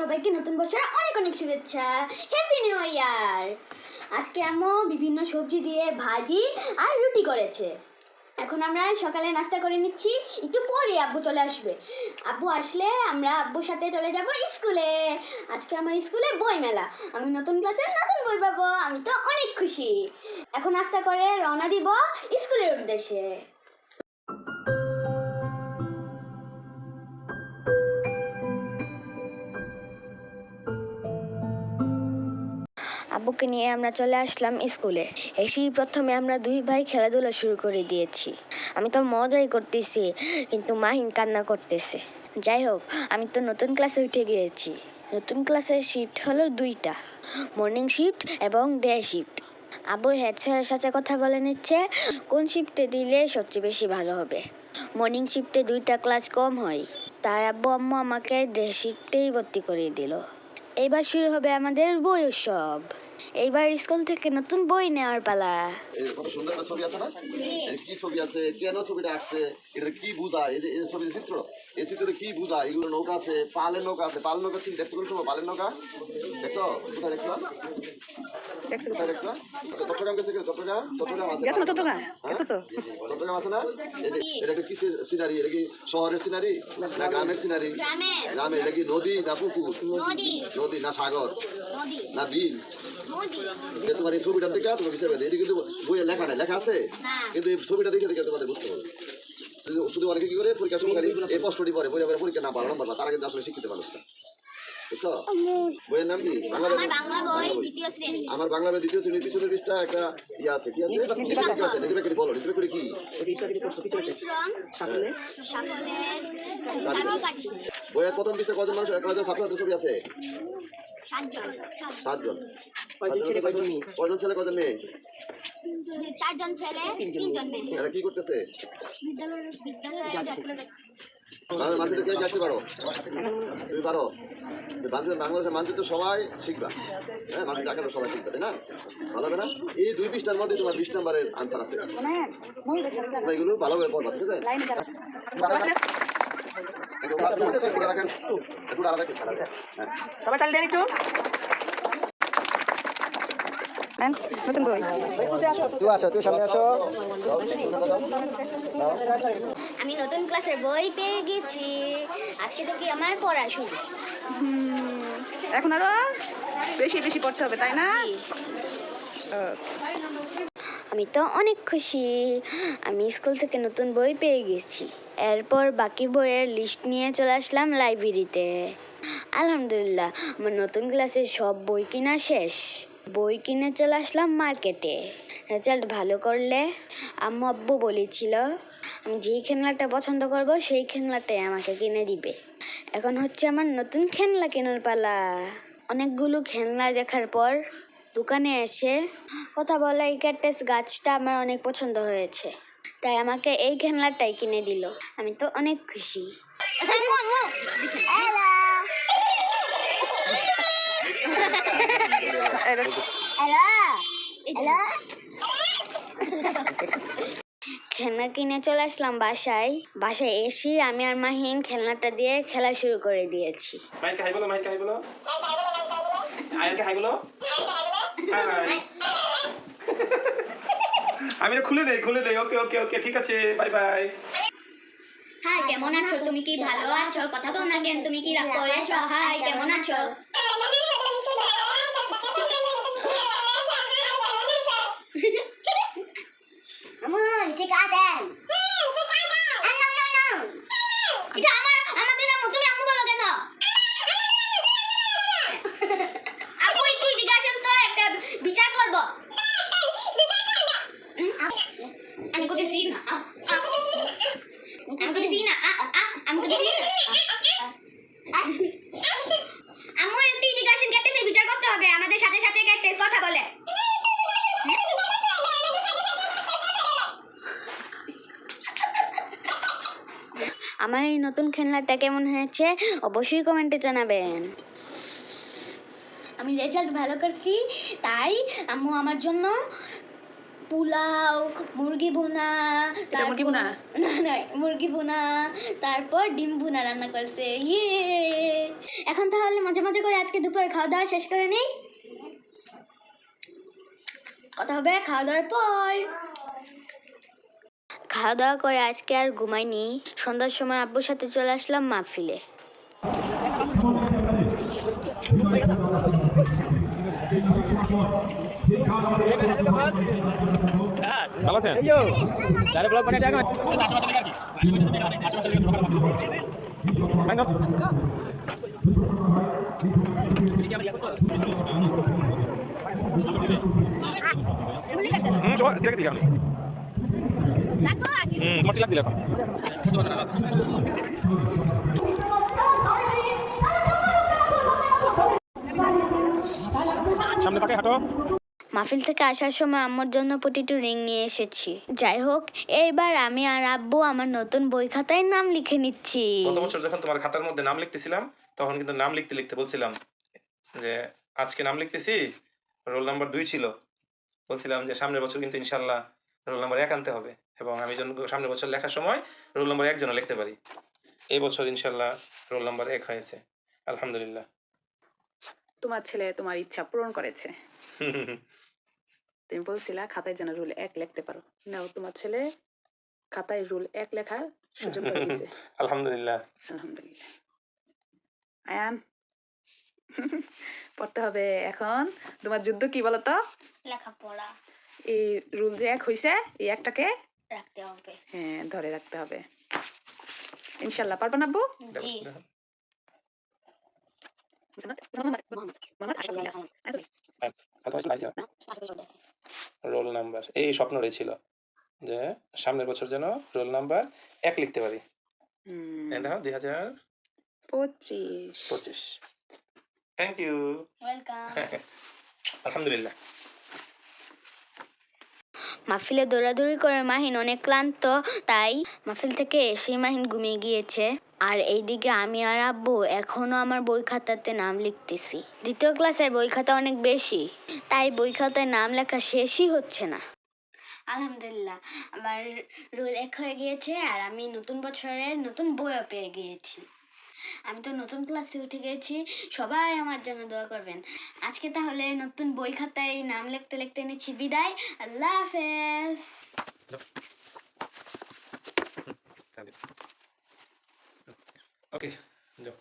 সবাইকে নতুন বছরের অনেক অনেক শুভেচ্ছা। Happy new year. আজকে আম্মু বিভিন্ন সবজি দিয়ে ভাজি আর রুটি করেছে। এখন আমরা সকালে নাস্তা করে নিচ্ছি, একটু পরে আব্বু চলে আসবে। আব্বু আসলে আমরা আব্বুর সাথে চলে যাব স্কুলে। আজকে আমার স্কুলে বই মেলা, আমি নতুন ক্লাসে নতুন বই পাবো, আমি তো অনেক খুশি। এখন নাস্তা করে রওনা দিব স্কুলের উদ্দেশ্যে। আব্বুকে নিয়ে আমরা চলে আসলাম স্কুলে। এসেই প্রথমে আমরা দুই ভাই খেলাধুলা শুরু করে দিয়েছি। আমি তো মজাই করতেছি, কিন্তু মাহিন কান্না করতেছে। যাই হোক, আমি তো নতুন ক্লাসে উঠে গিয়েছি। নতুন ক্লাসের শিফট হলো দুইটা, মর্নিং শিফট এবং ডে শিফট। আব্বু হেড স্যারের সাথে কথা বলে নিচ্ছে কোন শিফটে দিলে সবচেয়ে বেশি ভালো হবে। মর্নিং শিফটে 2টা ক্লাস কম হয়, তাই আব্বু আম্মু আমাকে ডে শিফটেই ভর্তি করিয়ে দিল। এইবার শুরু হবে আমাদের বই উৎসব। এইবার স্কুল থেকে নতুন বই নেওয়ার পালা। কত সুন্দর একটা ছবি আছে না? কি ছবি আছে, কেন ছবিটা আঁকছে, এটা কি বুঝায়? এই যে ছবির চিত্র, এই চিত্রতে কি বুঝায়? এগুলো নৌকা আছে, পালের নৌকা আছে। পালের নৌকা চিনি দেখছো কোনো সময়? পালের নৌকা দেখছো? কোথায় দেখছো? কোথায় দেখছো? আচ্ছা, চট্টগ্রাম গেছে কেউ? চট্টগ্রাম আছে। চট্টগ্রাম আছে না? এই যে এটা কি সিনারি? এটা কি শহরের সিনারি না গ্রামের সিনারি? গ্রামের। এটা কি নদী না পুকুর? নদী না সাগর না বিল? তোমার এই ছবিটা দেখে তোমার বিচার করে, এটা কিন্তু বইয়ে লেখা নাই, লেখা আছে কিন্তু এই ছবিটা দেখে দেখে তোমাদের বুঝতে হবে। শুধু অনেকে কি করে পরীক্ষার সময় এই প্রশ্নটি পরে বই পরীক্ষা না ভালো নম্বর, তারা কিন্তু আসলে শিক্ষিত মানুষ না। বুঝছো? বইয়ের নাম কি? আমার বাংলা বই দ্বিতীয় শ্রেণীর পিছনের পৃষ্ঠা একটা ইয়ে আছে। কি আছে? নীতিবাক্যটি বলো। নীতিবাক্যটি কি? বইয়ের প্রথম পৃষ্ঠা কজন মানুষ, কজন ছাত্রছাত্রীর ছবি আছে? 7 জন। কজন ছেলে কজন মেয়ে? 4 জন ছেলে 3 জন মেয়ে। এরা কি করতেছে? মানচিত্র কে আসতে পারো? তুমি পারো? বাংলাদেশের মানচিত্র সবাই শিখবা। হ্যাঁ, মানচিত্র আঁকাটা সবাই শিখবে, তাই না? ভালো হবে না? এই 2 পৃষ্ঠার মধ্যে তোমার 20 নম্বরের আনসার আছে। এগুলো ভালোভাবে পড়বা, ঠিক আছে? সবাই চাল দেন একটু। নতুন বই তুই আসো, তুই সামনে আসো। আমি নতুন ক্লাসের বই পেয়ে গেছি। আজকে থেকে আমার পড়া শুরু। এখন আরো বেশি বেশি পড়তে হবে, তাই না? আমি তো অনেক খুশি, আমি স্কুল থেকে নতুন বই পেয়ে গেছি। এরপর বাকি বইয়ের লিস্ট নিয়ে চলে আসলাম লাইব্রেরিতে। আলহামদুলিল্লাহ, আমার নতুন ক্লাসের সব বই কিনা শেষ। বই কিনে চলে আসলাম মার্কেটে। রেজাল্ট ভালো করলে আম্মু আব্বু বলেছিল আমি যেই খেলনাটা পছন্দ করব সেই খেলনাটাই আমাকে কিনে দিবে। এখন হচ্ছে আমার নতুন খেলনা কেনার পালা। অনেকগুলো খেলনা দেখার পর দোকানে এসে কথা বলা এই ক্যাকটাস গাছটা আমার অনেক পছন্দ হয়েছে, তাই আমাকে এই খেলনাটাই কিনে দিল। আমি তো অনেক খুশি। খেলনা কিনে চলে আসলাম বাসায়। এসে আমি আর মাহিন খেলনাটা দিয়ে খেলা শুরু করে দিয়েছি। আমি খুলে নেই। ওকে ঠিক আছে, বাই বাই। হাই, কেমন আছো? তুমি কি ভালো আছো? কথা বল না কেন? তুমি কি রাগ করেছো? হাই, কেমন আছো? ঠিক আছে। এটা আমাদের আম্মু, তুমি আম্মু বলো কেন? আপু একটু এদিকে আসেন তো, একটা বিচার করব। আমি করতেছি না, আমি করতেছি না, আমি করতেছি না। আম্মু একটু এদিকে আসেন, ক্যাকটাসের বিচার করতে হবে। আমাদের সাথে সাথে ক্যাকটাস কথা বলে। আমার এই নতুন খেলনাটা কেমন হয়েছে অবশ্যই কমেন্টে জানাবেন। আমি রেজাল্ট ভালো করছি, তাই আম্মু আমার জন্য পোলাও, মুরগি ভুনা, এটা মুরগি ভুনা? না না মুরগি ভুনা, তারপর ডিম ভুনা রান্না করছে। ইয়ে, এখন তাহলে মজা মজা করে আজকে দুপুরে খাওয়া দাওয়া শেষ করে নেই। কথা হবে খাওয়া দাওয়ার পর। খাওয়া দাওয়া করে আজকে আর ঘুমাইনি। সন্ধ্যার সময় আব্বুর সাথে চলে আসলাম মাহফিলে। ভালো আছেন? Kind of. Coba silakan silakan. Cuma tilak silakan. সামনে তাকে হাঁটো। মাহফিল থেকে আসার সময় আম্মুর জন্য প্রতিটি রিং নিয়ে এসেছি। যাই হোক, এইবার আমি আর আব্বু আমার নতুন বই খাতায় নাম লিখে নিচ্ছি। গত বছর যখন তোমার খাতার মধ্যে নাম লিখতেছিলাম তখন কিন্তু নাম লিখতে লিখতে বলছিলাম যে আজকে নাম লিখতেছি, রোল নাম্বার 2 ছিল। বলছিলাম যে সামনের বছর কিন্তু ইনশাল্লাহ রোল নাম্বার 1 আনতে হবে এবং আমি যেন সামনের বছর লেখার সময় রোল নাম্বার 1 যেন লিখতে পারি। এই বছর ইনশাল্লাহ রোল নাম্বার 1 হয়েছে, আলহামদুলিল্লাহ। তোমার ছেলে তোমার ইচ্ছা পূরণ করেছে। তুমি বলছিলা খাতায় যেন রুল 1 লিখতে পারো, নাও তোমার ছেলে খাতায় রুল 1 লেখার সুযোগ করে দিয়েছে। আলহামদুলিল্লাহ। আলহামদুলিল্লাহ। আয়ান, পড়তে হবে এখন। তোমার যুদ্ধ কি বলো তো? লেখাপড়া এই রুল যে 1 হয়েছে, এই একটাকে রাখতে হবে। হ্যাঁ ধরে রাখতে হবে। ইনশাল্লাহ পারবা না আব্বু? জি। রোল নাম্বার এই স্বপ্নটাই ছিল যে সামনের বছর যেন রোল নাম্বার 1 লিখতে পারি। দেখো 2025। Thank you. ওয়েলকাম। আলহামদুলিল্লাহ। মাহফিলে দৌড়াদৌড়ি করে মাহিন অনেক ক্লান্ত, তাই মাহফিল থেকে এসেই মাহিন ঘুমিয়ে গিয়েছে। আর এইদিকে আমি আর আব্বু এখনো আমার বই খাতাতে নাম লিখতেছি। দ্বিতীয় ক্লাসের বই খাতা অনেক বেশি, তাই বই খাতায় নাম লেখা শেষই হচ্ছে না। আলহামদুলিল্লাহ, আমার রোল 1 হয়ে গিয়েছে আর আমি নতুন বছরের নতুন বইও পেয়ে গিয়েছি। আমি তো নতুন ক্লাসে উঠে গেছি, সবাই আমার জন্য দোয়া করবেন। আজকে তাহলে নতুন বই খাতায় নাম লিখতে লিখতে নিচ্ছি বিদায়। আল্লাহ হাফেজ। ওকে, যাও।